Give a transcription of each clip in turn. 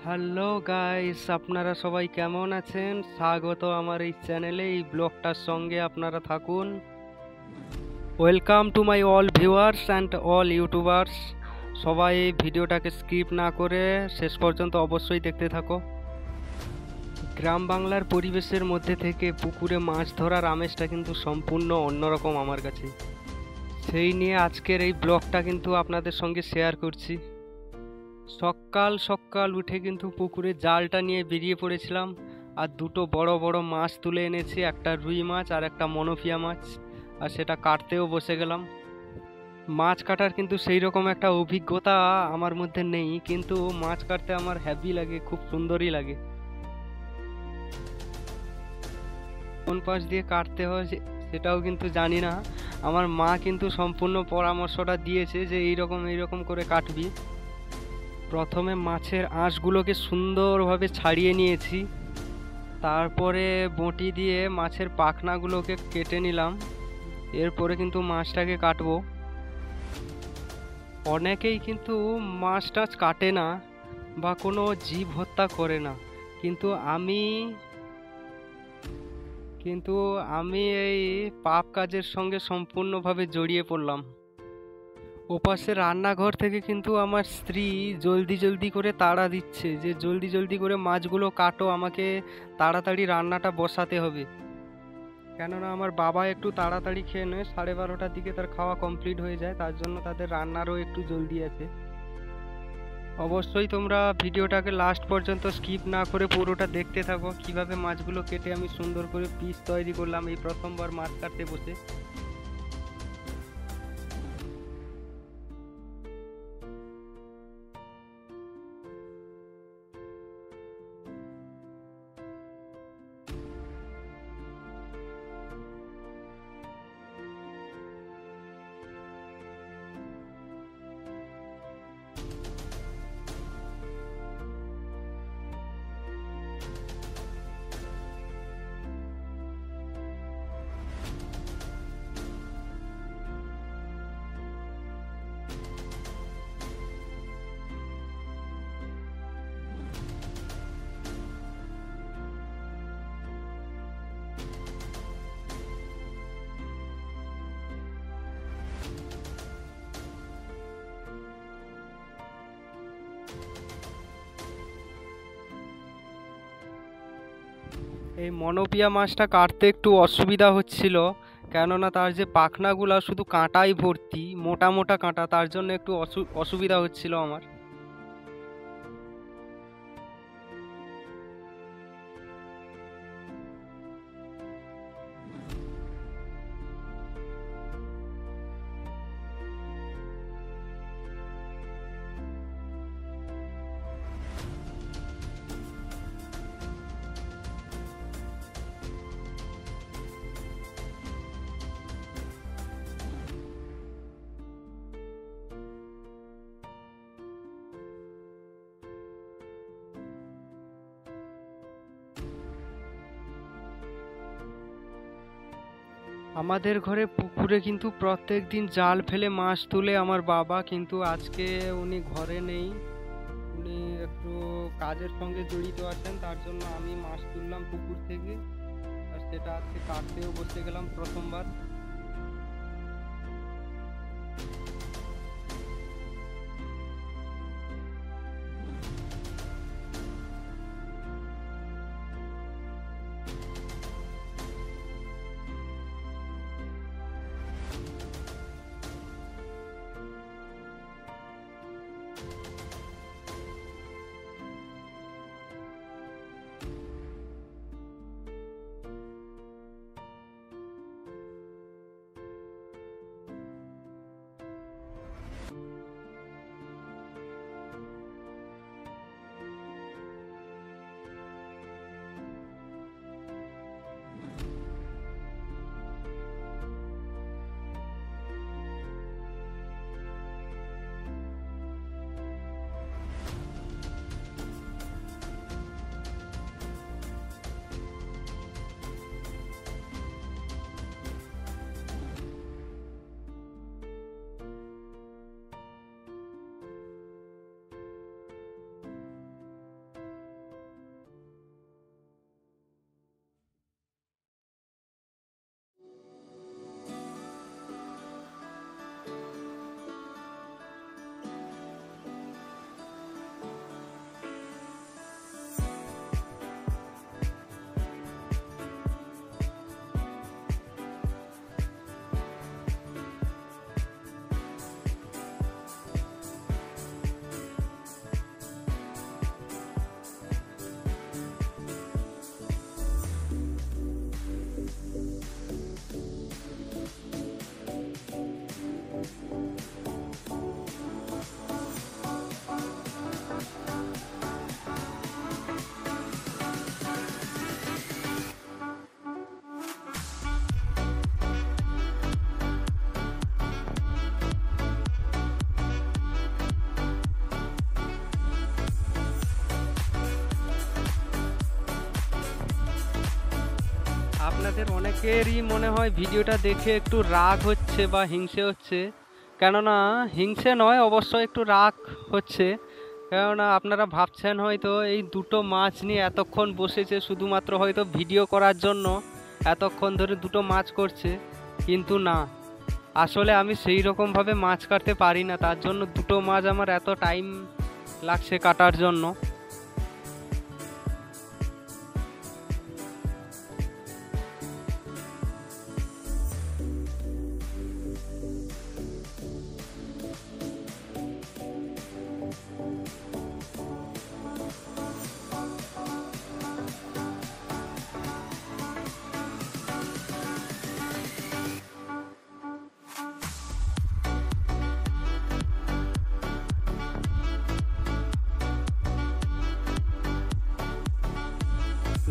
Hello guys, আপনারা সবাই কেমন আছেন? স্বাগত আমার এই চ্যানেলে। এই ব্লগটার সঙ্গে আপনারা থাকুন। Welcome to my all viewers and all YouTubers. সবাই এই ভিডিওটাকে স্কিপ না করে শেষ পর্যন্ত অবশ্যই দেখতে থাকো। গ্রাম বাংলার পরিবেশের মধ্যে থেকে পুকুরে মাছ ধরার আমেজটা কিন্তু সম্পূর্ণ অন্যরকম আমার কাছে। সেই নিয়ে আজকের এই ব্লগটা কিন্তু আপনাদের সঙ্গে শেয়ার করছি। সকাল সকাল উঠে কিন্তু পুকুরে জালটা নিয়ে বেরিয়ে পড়েছিলাম, আর দুটো বড় বড় মাছ তুলে এনেছি, একটা রুই মাছ আর একটা মনোপিয়া মাছ। আর সেটা কাটতেও বসে গেলাম। মাছ কাটার কিন্তু সেই রকম একটা অভিজ্ঞতা আমার মধ্যে নেই, কিন্তু মাছ কাটতে আমার হ্যাপি লাগে, খুব সুন্দরই লাগে। কোন পাশ দিয়ে কাটতে হয় সেটাও কিন্তু জানি না। আমার মা কিন্তু সম্পূর্ণ পরামর্শটা দিয়েছে যে এইরকম এইরকম করে কাটবি। প্রথমে মাছের আঁশগুলোকে সুন্দরভাবে ছাড়িয়ে নিয়েছি, তারপরে বঁটি দিয়ে মাছের পাখনাগুলোকে কেটে নিলাম। এরপরে কিন্তু মাছটাকে কাটবো। অনেকেই কিন্তু মাছ টাছ কাটে না বা কোনো জীব হত্যা করে না, কিন্তু আমি কিন্তু আমি এই পাপ কাজের সঙ্গে সম্পূর্ণভাবে জড়িয়ে পড়লাম। ওপাশে রান্নাঘর থেকে কিন্তু আমার স্ত্রী জলদি জলদি করে তাড়া দিচ্ছে যে জলদি জলদি করে মাছগুলো কাটো, আমাকে তাড়াতাড়ি রান্নাটা বসাতে হবে। কেননা আমার বাবা একটু তাড়াতাড়ি খেয়ে নেয়, 12:30টার দিকে তার খাওয়া কমপ্লিট হয়ে যায়, তার জন্য তাদের রান্নারও একটু জলদি আছে। অবশ্যই তোমরা ভিডিওটাকে লাস্ট পর্যন্ত স্কিপ না করে পুরোটা দেখতে থাকো, কিভাবে মাছগুলো কেটে আমি সুন্দর করে পিস তৈরি করলাম এই প্রথমবার মাছ কাটতে বসে। এই মনোপিয়া মাছটা কাটতে একটু অসুবিধা হচ্ছিল, কেননা তার যে পাখনাগুলো শুধু কাঁটাই ভর্তি, মোটা মোটা কাঁটা, তার জন্য একটু অসুবিধা হচ্ছিল আমার। আমাদের ঘরে পুকুরে কিন্তু প্রত্যেক দিন জাল ফেলে মাছ তুলে আমার বাবা, কিন্তু আজকে উনি ঘরে নেই। উনি একটু কাজের সঙ্গে জড়িত আছেন, তার জন্য আমি মাছ তুললাম পুকুর থেকে, আর সেটা আজকে কাটতেও বসে গেলাম প্রথমবার। আপনাদের অনেকেরই মনে হয় ভিডিওটা দেখে একটু রাগ হচ্ছে বা হিংসে হচ্ছে, কেননা হিংসে নয়, অবশ্য একটু রাগ হচ্ছে। কেননা আপনারা ভাবছেন হয়তো এই দুটো মাছ নিয়ে এতক্ষণ বসেছে শুধুমাত্র হয়তো ভিডিও করার জন্য, এতক্ষণ ধরে দুটো মাছ করছে, কিন্তু না, আসলে আমি সেই রকমভাবে মাছ কাটতে পারি না, তার জন্য দুটো মাছ আমার এত টাইম লাগছে কাটার জন্য।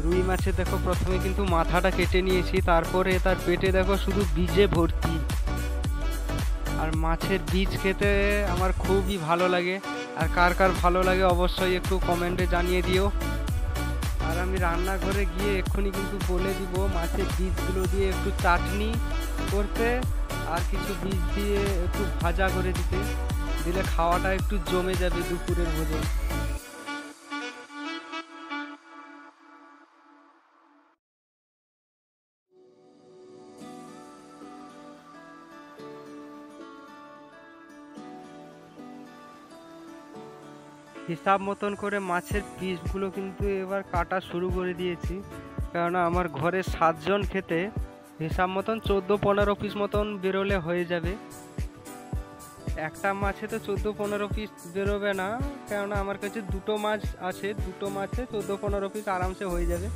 রুই মাছের দেখো প্রথমে কিন্তু মাথাটা কেটে নিয়েছি, তারপরে তার পেটে দেখো শুধু বীজে ভর্তি। আর মাছের বীজ খেতে আমার খুবই ভালো লাগে, আর কার কার ভালো লাগে অবশ্যই একটু কমেন্টে জানিয়ে দিও। আর আমি রান্নাঘরে গিয়ে এক্ষুনি কিন্তু বলে দিব মাছের বীজগুলো দিয়ে একটু চাটনি করতে, আর কিছু বীজ দিয়ে একটু ভাজা করে দিলে খাওয়াটা একটু জমে যাবে দুপুরের ভোজন। হিসাব মতন করে মাছের পিসগুলো কিন্তু এবার কাটা শুরু করে দিয়েছি, কেননা আমার ঘরে 7 জন খেতে হিসাব মতন 14-15 পিস মতন বেরোলে হয়ে যাবে। একটা মাছে তো 14-15 পিস বেরোবে না, কেননা আমার কাছে দুটো মাছ আছে, দুটো মাছে 14-15 পিস আরামসে হয়ে যাবে।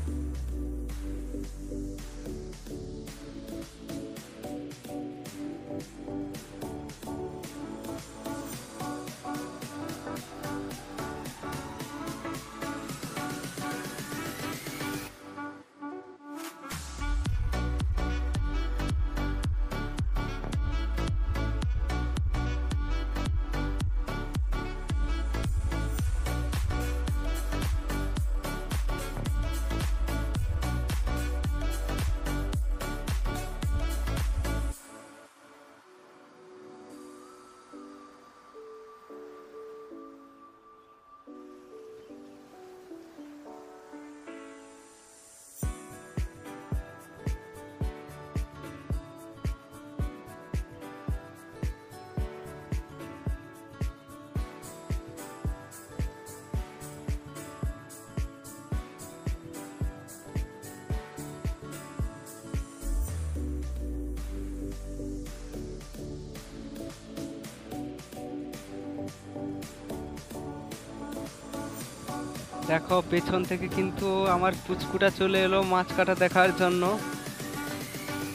দেখো পেছন থেকে কিন্তু আমার পুচকুটা চলে এলো মাছ কাটা দেখার জন্য,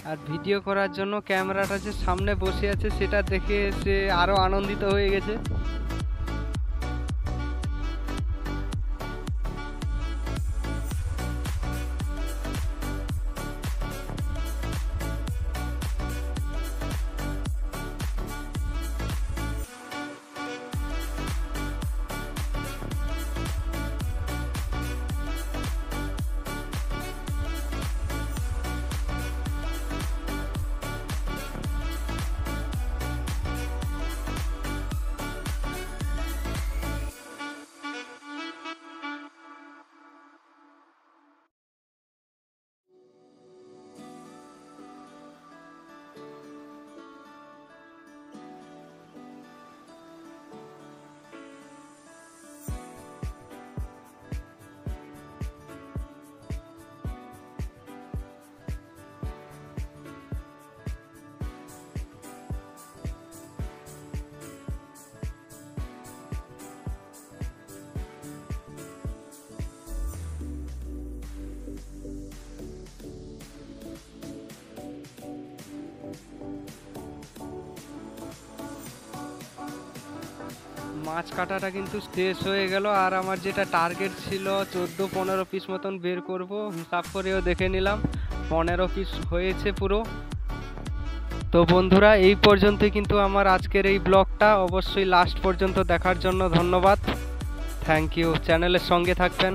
আর ভিডিও করার জন্য ক্যামেরাটা যে সামনে বসে আছে সেটা দেখে সে আরো আনন্দিত হয়ে গেছে। মাছ কাটাটা কিন্তু শেষ হয়ে গেল, আর আমার যেটা টার্গেট ছিল 14-15 পিস মতন বের করব, হিসাব করেও দেখে নিলাম 15 পিস হয়েছে পুরো। তো বন্ধুরা এই পর্যন্তই কিন্তু আমার আজকের এই ব্লগটা, অবশ্যই লাস্ট পর্যন্ত দেখার জন্য ধন্যবাদ, থ্যাংক ইউ, চ্যানেলের সঙ্গে থাকবেন।